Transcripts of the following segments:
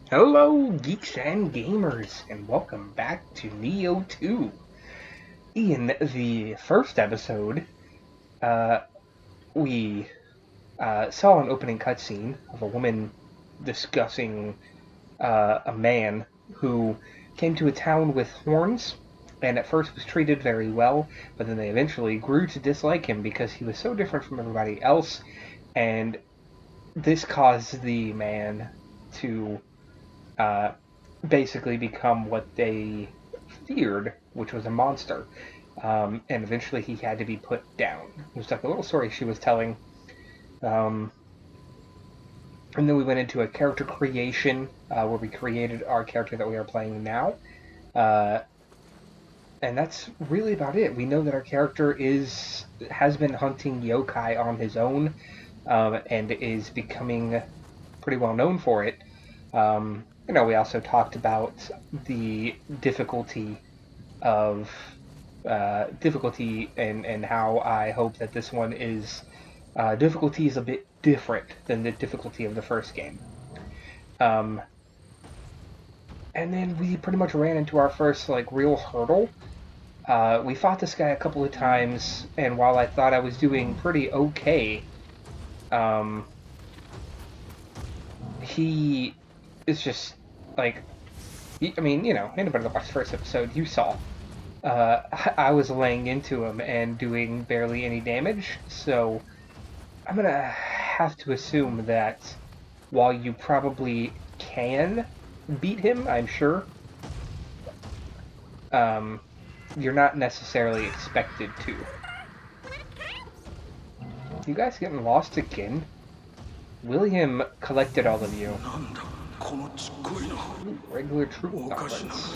Hello, geeks and gamers, and welcome back to Nioh 2. In the first episode, uh, we saw an opening cutscene of a woman discussing a man who came to a town with horns, and at first was treated very well, but then they eventually grew to dislike him because he was so different from everybody else, and this caused the man to uh, basically become what they feared, which was a monster. And eventually he had to be put down. It was like a little story she was telling. Um, and then we went into a character creation where we created our character that we are playing now. Uh, and that's really about it. We know that our character has been hunting yokai on his own, and is becoming pretty well known for it. We also talked about the of difficulty and how I hope that this one is difficulty is a bit different than the difficulty of the first game. Um, and then we pretty much ran into our first like real hurdle. We fought this guy a couple of times, and while I thought I was doing pretty okay, um, he is just like, I mean, anybody that watched the first episode, you saw I was laying into him and doing barely any damage, so I'm gonna have to assume that while you probably can beat him, I'm sure, um, you're not necessarily expected to. You guys getting lost again? William collected all of you. Ooh, regular troop gauntlets.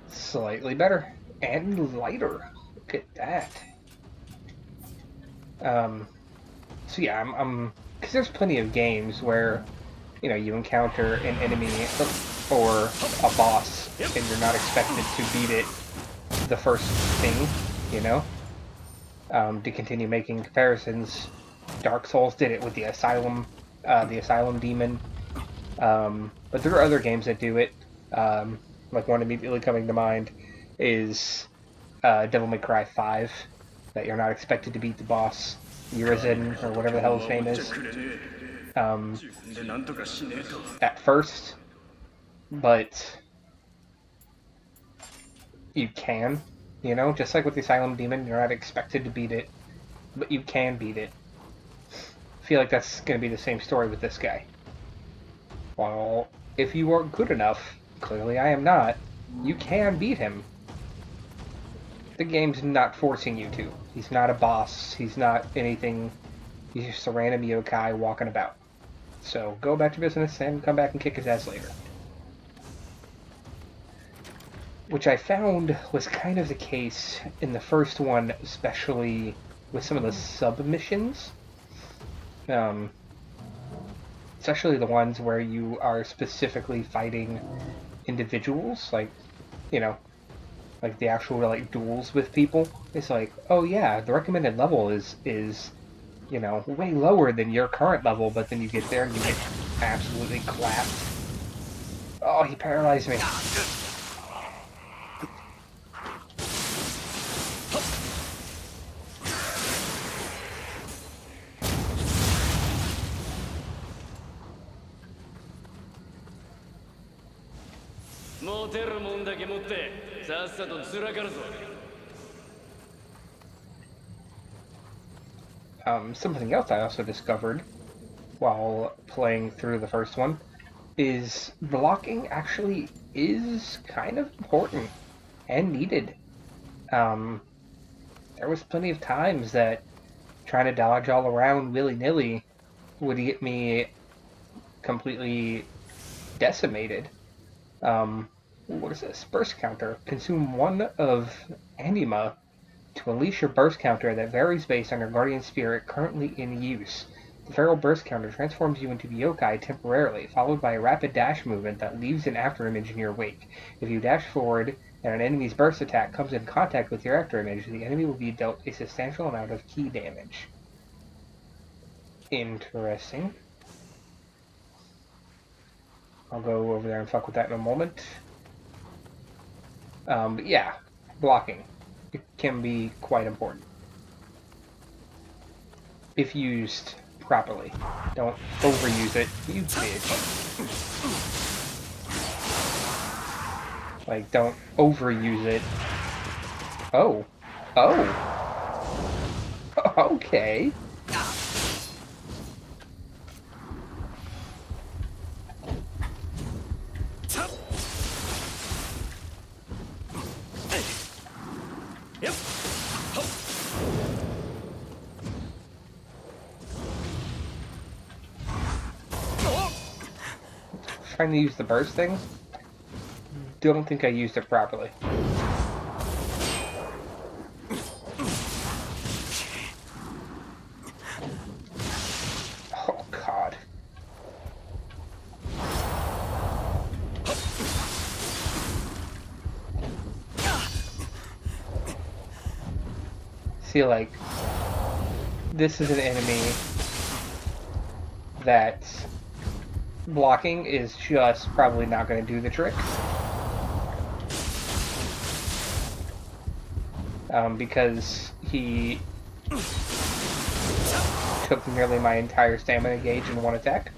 Slightly better. And lighter. Look at that. Um, so yeah, I'm because there's plenty of games where you encounter an enemy or a boss and you're not expected to beat it the first thing, you know. To continue making comparisons, Dark Souls did it with the Asylum Demon. But there are other games that do it. Like one immediately coming to mind is Devil May Cry 5, that you're not expected to beat the boss, Urizen, or whatever the hell his name is, um, at first, but you can, just like with the Asylum Demon, you're not expected to beat it, but you can beat it. I feel like that's going to be the same story with this guy. Well, if you are good enough, clearly I am not, you can beat him. The game's not forcing you to. He's not a boss. He's not anything. He's just a random yokai walking about. So go about your business and come back and kick his ass later. Which I found was kind of the case in the first one, especially with some of the sub-missions. Especially the ones where you are specifically fighting individuals, like, you know, like the actual like duels with people. It's like, oh yeah, the recommended level is way lower than your current level, but then you get there and you get absolutely clapped. Oh, he paralyzed me. 持てるもんだけ持ってさっさとずらかるぞ。Something else I also discovered while playing through the first one is blocking actually is kind of important and needed. Um, there was plenty of times that trying to dodge all around willy-nilly would get me completely decimated. What is this? Burst counter. Consume one of anima to unleash your burst counter that varies based on your guardian spirit currently in use. The feral burst counter transforms you into yokai temporarily, followed by a rapid dash movement that leaves an afterimage in your wake. If you dash forward and an enemy's burst attack comes in contact with your afterimage, the enemy will be dealt a substantial amount of key damage. Interesting. I'll go over there and fuck with that in a moment. But yeah, blocking. It can be quite important. If used properly. Don't overuse it, you bitch. Like, don't overuse it. Oh. Oh. Okay. Trying to use the burst thing. Don't think I used it properly. Oh, God. See, like, this is an enemy that blocking is just probably not going to do the trick. Because he took nearly my entire stamina gauge in one attack.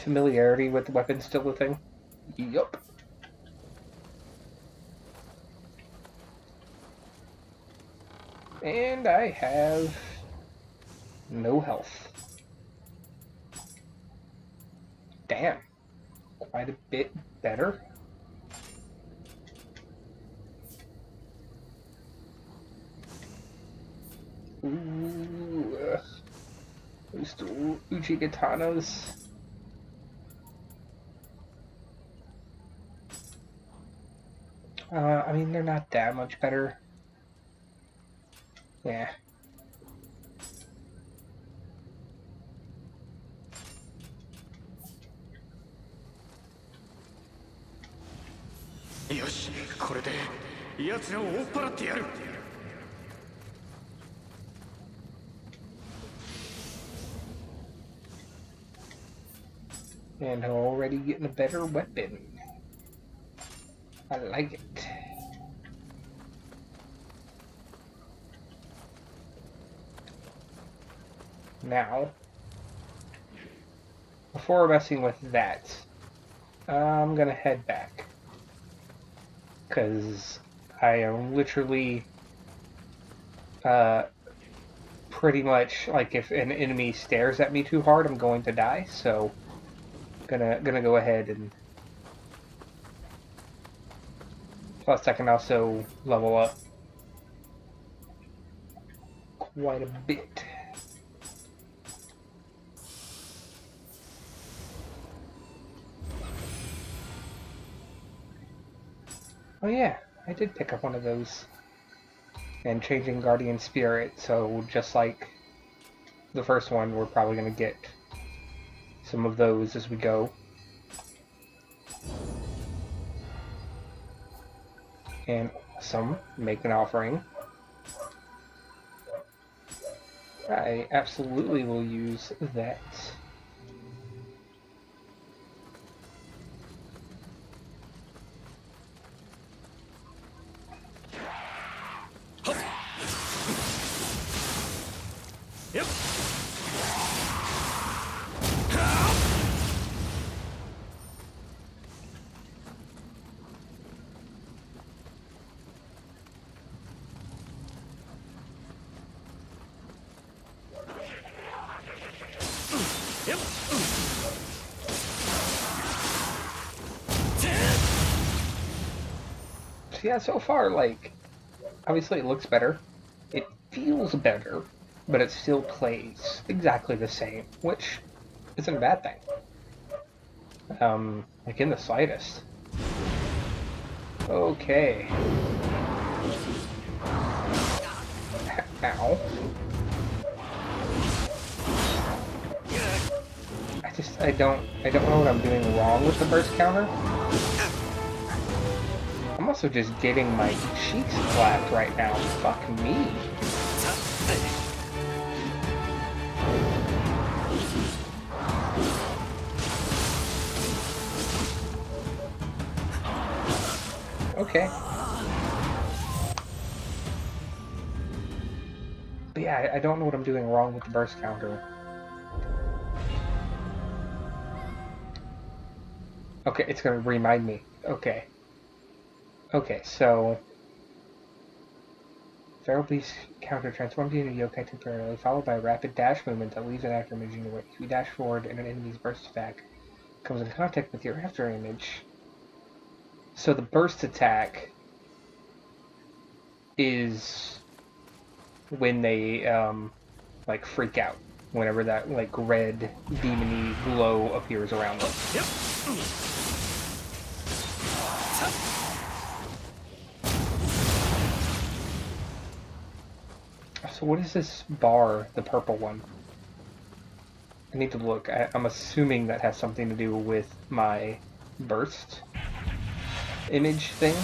Familiarity with the weapon still a thing? Yup. And I have no health. Damn. Quite a bit better. Ooh. Those two Uchigatanas. I mean, they're not that much better. Yeah. Yosh, これで奴らを追っ払ってやる。And already getting a better weapon. I like it. Now, before messing with that, I'm gonna head back. Because I am literally pretty much, like, if an enemy stares at me too hard, I'm going to die, so gonna go ahead and plus I can also level up quite a bit. Oh yeah, I did pick up one of those. And changing Guardian Spirit, so just like the first one, we're probably going to get some of those as we go. And some make an offering. I absolutely will use that. Yep. Yep. So yeah, so far, like, obviously it looks better. It feels better, but it still plays exactly the same, which isn't a bad thing. Like in the slightest. Okay. Ow. I don't know what I'm doing wrong with the burst counter. I'm also just getting my cheeks clapped right now. Fuck me. Okay. But yeah, I don't know what I'm doing wrong with the burst counter. Okay, it's gonna remind me. Okay. Okay, so... Feral Beast counter transforms you into yokai temporarily, followed by a rapid dash movement that leaves an after image in your wake. If you dash forward and an enemy's burst attack comes in contact with your after image. So the burst attack is when they, like, freak out. Whenever that, like, red, demony glow appears around them. Yep. So what is this bar, the purple one? I need to look. I'm assuming that has something to do with my burst image thing.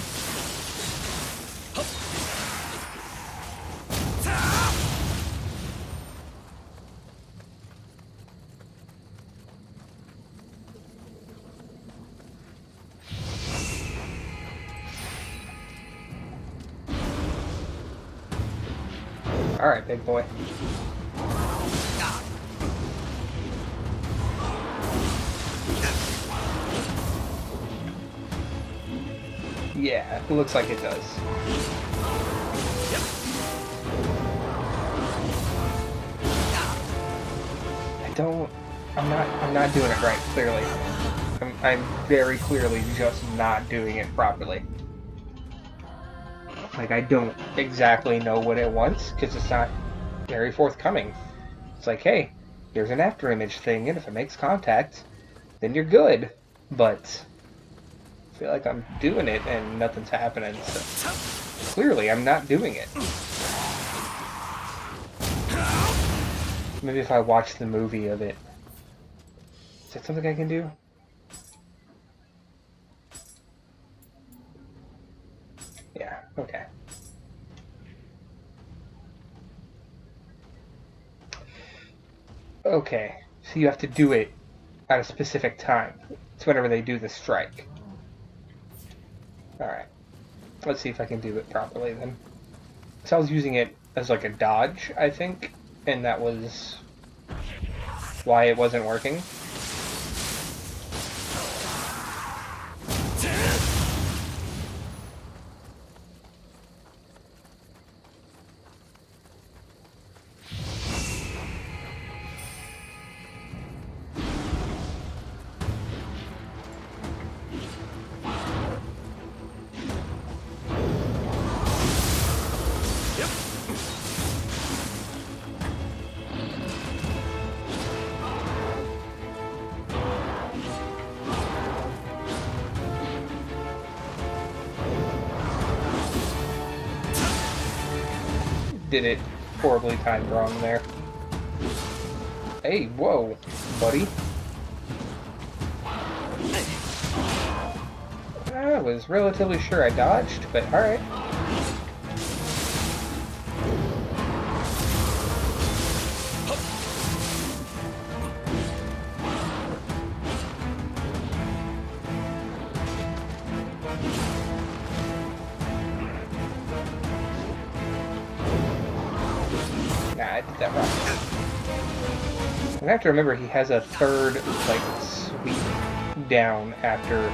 Alright, big boy. Yeah, it looks like it does. Yep. I'm not doing it right, clearly. I'm very clearly just not doing it properly. Like, I don't exactly know what it wants, because it's not very forthcoming. It's like, hey, here's an after image thing, and if it makes contact, then you're good. But I feel like I'm doing it and nothing's happening, so clearly I'm not doing it. Maybe if I watch the movie of it. Is that something I can do? Yeah, okay. Okay, so you have to do it at a specific time. It's whenever they do the strike. Alright. Let's see if I can do it properly then. So I was using it as like a dodge, I think, and that was why it wasn't working. Did it horribly timed wrong there. Hey, whoa, buddy. I was relatively sure I dodged, but alright. Nah, I did that wrong. I have to remember he has a third, like, sweep down after...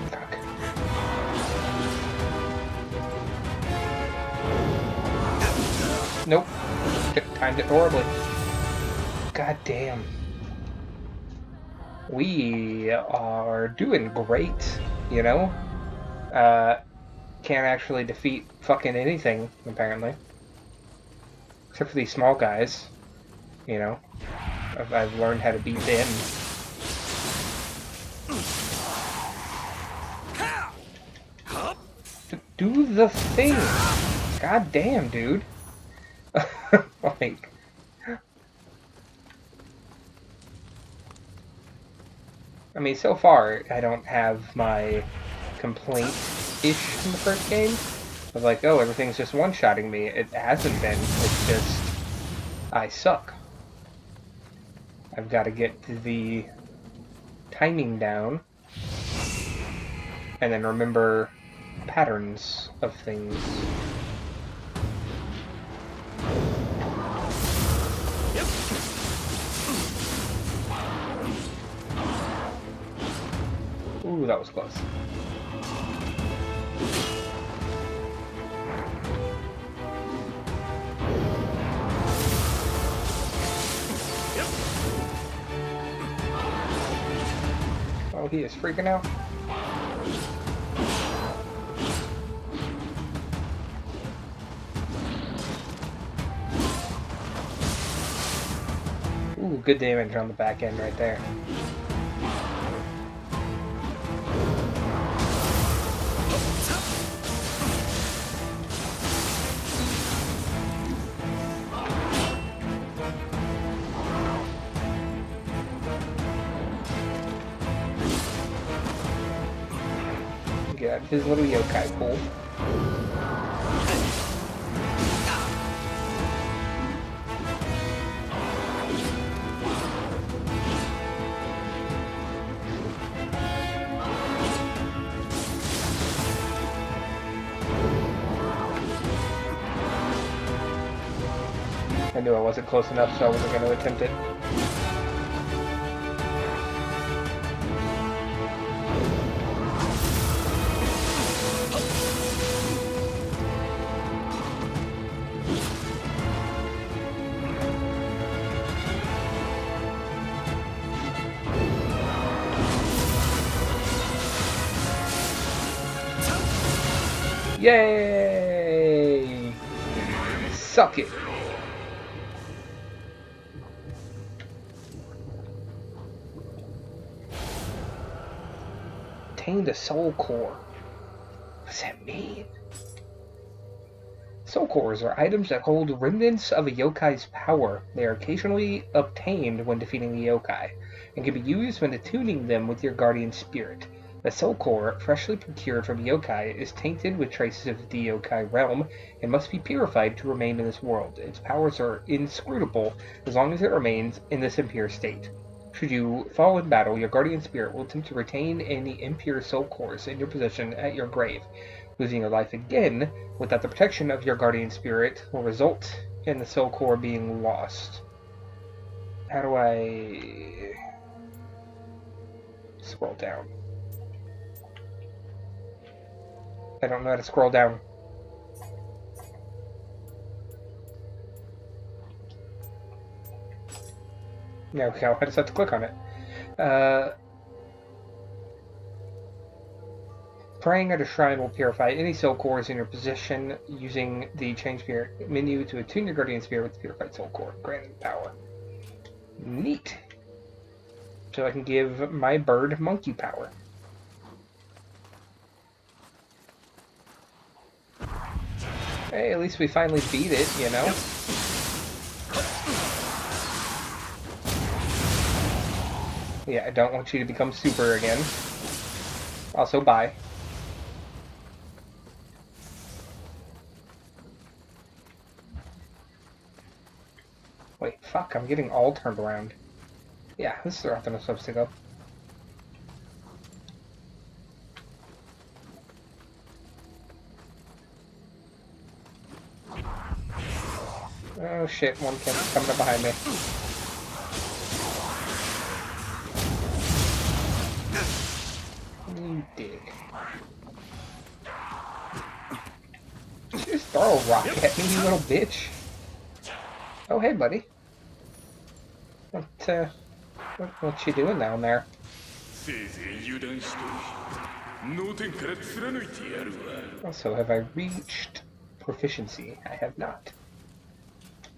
Fuck. Nope. Timed it horribly. God damn. We are doing great, you know? Can't actually defeat fucking anything, apparently. Except for these small guys, you know? I've learned how to beat them. Do the thing! God damn, dude. Like... I mean, so far, I don't have my complaint-ish in the first game, Of like, oh, everything's just one-shotting me. It hasn't been. It's just I suck. I've got to get the timing down and then remember patterns of things. Ooh, that was close. Oh, he is freaking out. Ooh, good damage on the back end right there. Get his little yokai pool. I knew I wasn't close enough, so I wasn't going to attempt it. Yay! Suck it! Obtain the soul core. What's that mean? Soul cores are items that hold remnants of a yokai's power. They are occasionally obtained when defeating a yokai, and can be used when attuning them with your guardian spirit. The soul core, freshly procured from yokai, is tainted with traces of the yokai realm and must be purified to remain in this world. Its powers are inscrutable as long as it remains in this impure state. Should you fall in battle, your guardian spirit will attempt to retain any impure soul cores in your possession at your grave. Losing your life again without the protection of your guardian spirit will result in the soul core being lost. How do I scroll down? I don't know how to scroll down. No, okay, I just have to click on it. Praying at a shrine will purify any soul cores in your possession using the Change Spirit menu to attune your guardian spirit with the purified soul core, granting power. Neat. So I can give my bird monkey power. Hey, at least we finally beat it, you know? Yeah, I don't want you to become super again. Also, bye. Wait, fuck, I'm getting all turned around. Yeah, this is the route that I'm supposed to go. Oh shit, one kid's coming up behind me. You dick. Did you just throw a rock at me, you little bitch? Oh, hey, buddy. What you doing down there? Also, have I reached proficiency? I have not.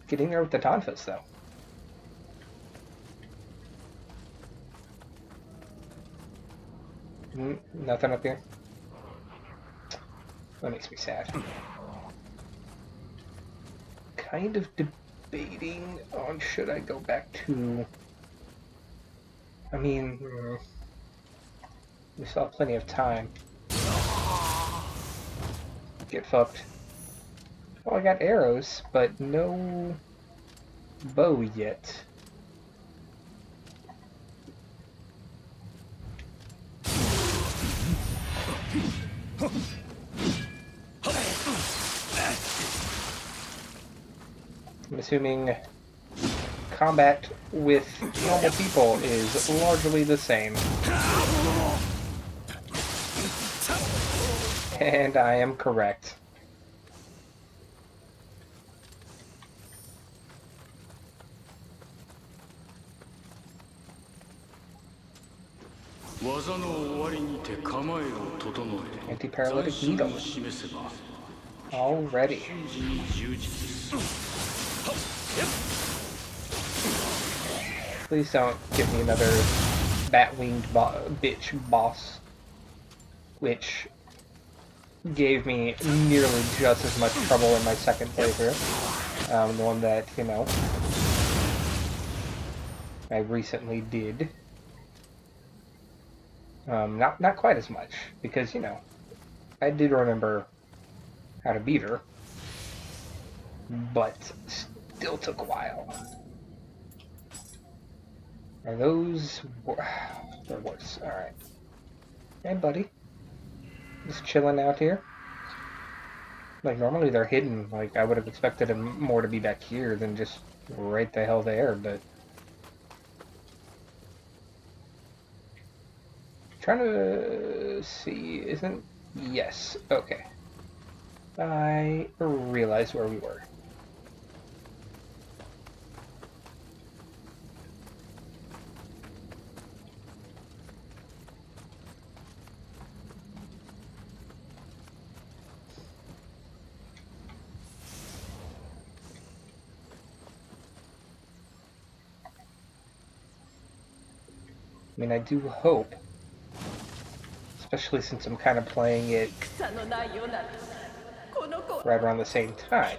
Getting there with the tonfas, though. Nothing up here? That makes me sad. Kind of debating on should I go back to... I mean, we still have plenty of time. Get fucked. Oh, I got arrows, but no bow yet. I'm assuming combat with normal people is largely the same. And I am correct. Anti-paralytic needle. Already. Please don't give me another bat-winged bitch boss, which gave me nearly just as much trouble in my second playthrough. The one that, you know, I recently did. Not quite as much, because, you know, I did remember how to beat her, but still took a while. Are those... they're worse. Alright. Hey, buddy. Just chilling out here. Like, normally they're hidden. Like, I would have expected them more to be back here than just right the hell there, but... Trying to see... Isn't... Yes. Okay. I realized where we were. I mean, I do hope, especially since I'm kind of playing it right around the same time,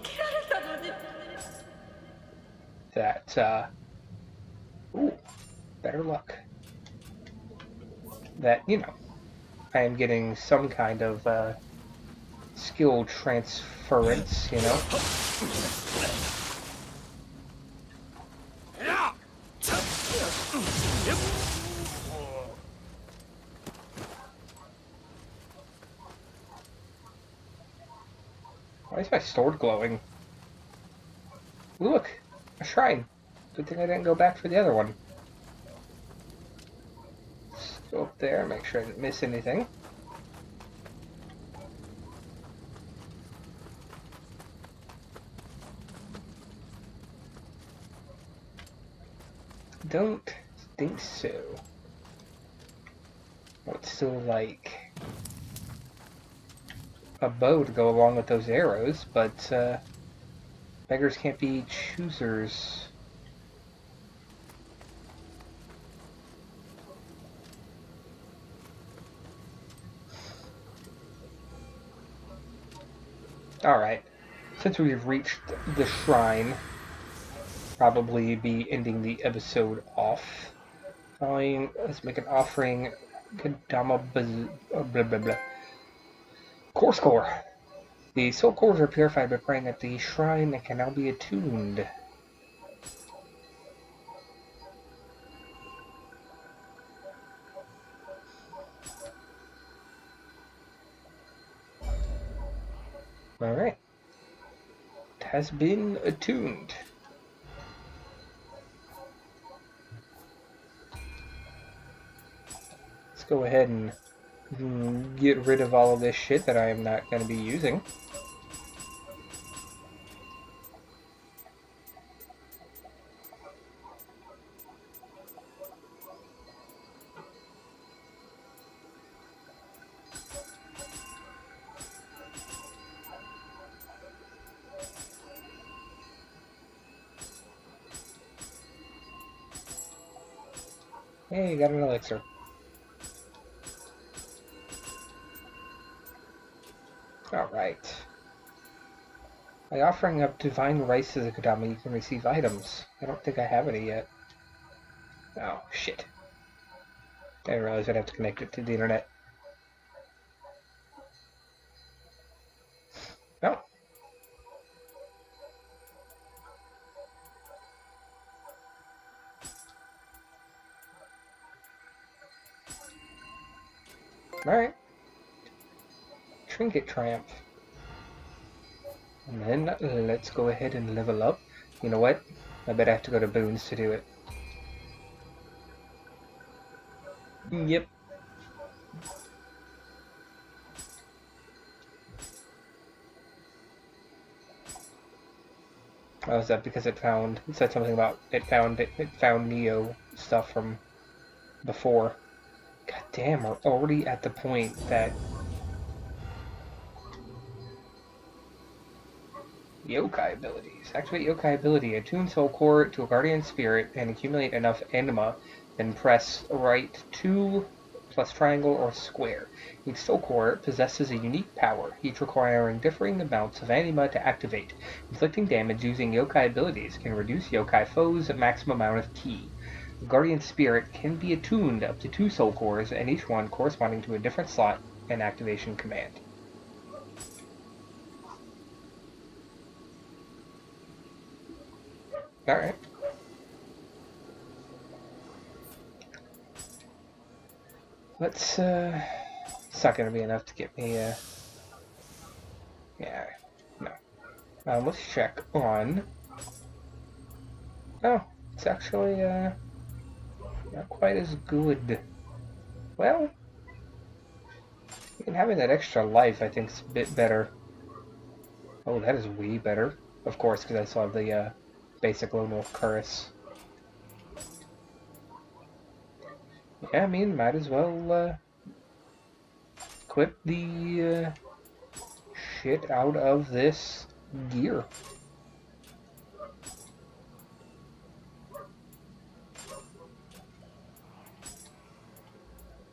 that, ooh, better luck, that, you know, I am getting some kind of, skill transference, you know? Why is my sword glowing? Look! A shrine! Good thing I didn't go back for the other one. Let's go up there, make sure I didn't miss anything. Don't think so. I would still like a bow to go along with those arrows, but beggars can't be choosers. Alright, since we've reached the shrine, probably be ending the episode off. Fine, let's make an offering. Kadama blah blah blah. Core score. The soul cores are purified by praying at the shrine and can now be attuned. Alright. It has been attuned. Let's go ahead and get rid of all of this shit that I am not going to be using. Hey, got an elixir. Alright. By offering up divine rice to the Kodama, you can receive items. I don't think I have any yet. Oh, shit. I didn't realize I'd have to connect it to the internet. Alright. Trinket Triumph. And then let's go ahead and level up. You know what? I bet I have to go to Boons to do it. Yep. Oh, is that because it said something about it found Nioh stuff from before. God damn, we're already at the point that yokai abilities. Activate yokai ability. Attune soul core to a guardian spirit and accumulate enough anima. Then press right 2 plus triangle or square. Each soul core possesses a unique power, each requiring differing amounts of anima to activate. Inflicting damage using yokai abilities can reduce yokai foes' maximum amount of ki. The guardian spirit can be attuned up to 2 soul cores, and each one corresponding to a different slot and activation command. Alright. Let's, it's not gonna be enough to get me, yeah, no. Let's check on, oh, it's actually, not quite as good. Well, having that extra life, I think, is a bit better. Oh, that is way better. Of course, because I still have the, basic Lone Wolf Curse. Yeah, I mean, might as well, equip the, shit out of this gear.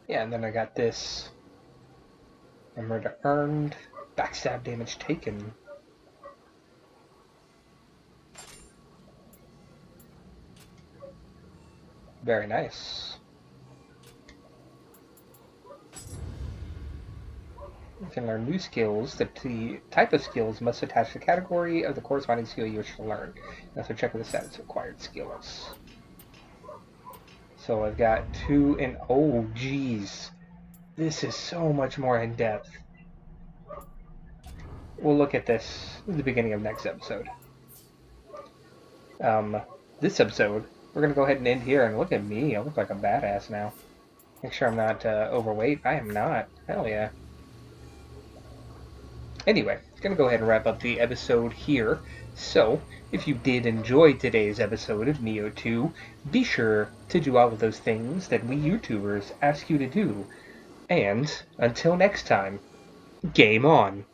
Yeah, and then I got this. Murder earned. Backstab damage taken. Very nice. You can learn new skills. The type of skills must attach the category of the corresponding skill you wish to learn. Also check the status of acquired skills. So I've got 2 and... oh, geez. This is so much more in-depth. We'll look at this at the beginning of next episode. This episode, we're going to go ahead and end here, and look at me. I look like a badass now. Make sure I'm not overweight. I am not. Hell yeah. Anyway, gonna go ahead and wrap up the episode here. So, if you did enjoy today's episode of Nioh 2, be sure to do all of those things that we YouTubers ask you to do. And, until next time, game on!